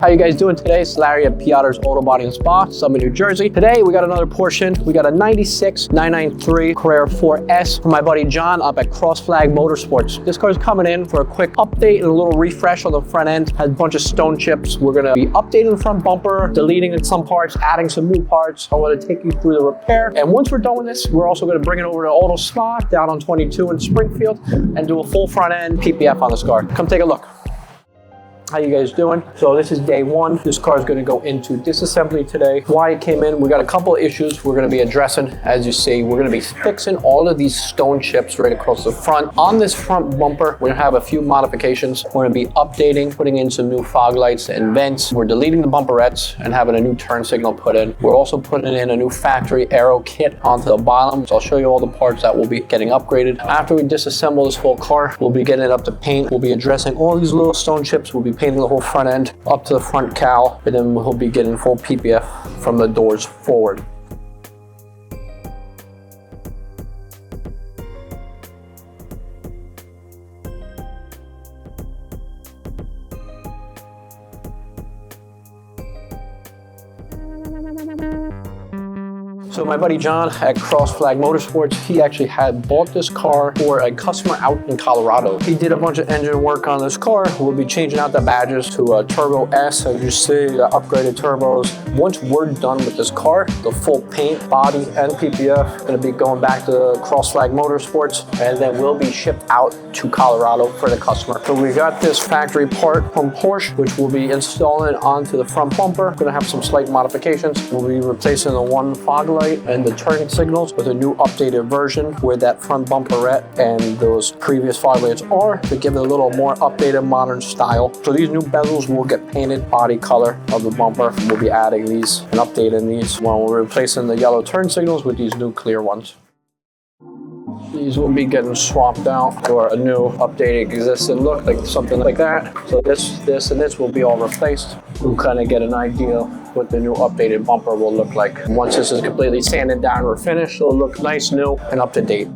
How you guys doing today? It's Larry at Peotter's Auto Body and Spa, Summit, New Jersey. Today we got another Porsche in. We got a 96 993 Carrera 4S from my buddy John up at Cross Flag Motorsports. This car's coming in for a quick update and a little refresh on the front end. Has a bunch of stone chips. We're gonna be updating the front bumper, deleting some parts, adding some new parts. I want to take you through the repair. And once we're done with this, we're also gonna bring it over to Auto Spa down on 22 in Springfield and do a full front end PPF on this car. Come take a look. How you guys doing? So this is day one. This car is going to go into disassembly today. Why it came in, we got a couple of issues we're going to be addressing. As you see, we're going to be fixing all of these stone chips right across the front. On this front bumper, we're going to have a few modifications. We're going to be updating, putting in some new fog lights and vents. We're deleting the bumperettes and having a new turn signal put in. We're also putting in a new factory aero kit onto the bottom. So I'll show you all the parts that will be getting upgraded. After we disassemble this whole car, we'll be getting it up to paint. We'll be addressing all these little stone chips. We'll be painting the whole front end up to the front cowl, and then we'll be getting full PPF from the doors forward. So my buddy John at Cross Flag Motorsports, he actually had bought this car for a customer out in Colorado. He did a bunch of engine work on this car. We'll be changing out the badges to a Turbo S, as you see, the upgraded turbos. Once we're done with this car, the full paint, body, and PPF gonna be going back to Cross Flag Motorsports, and then we'll be shipped out to Colorado for the customer. So we got this factory part from Porsche, which we'll be installing onto the front bumper. Gonna have some slight modifications. We'll be replacing the one fog light and the turning signals with a new updated version where that front bumperette and those previous fog lights are, to give it a little more updated modern style. So these new bezels will get painted body color of the bumper. We'll be adding these and updating these while we're replacing the yellow turn signals with these new clear ones. These will be getting swapped out for a new updated existing look, like something like that. So this and this will be all replaced. We'll kind of get an idea what the new updated bumper will look like. Once this is completely sanded down or finished, it'll look nice, new, and up to date.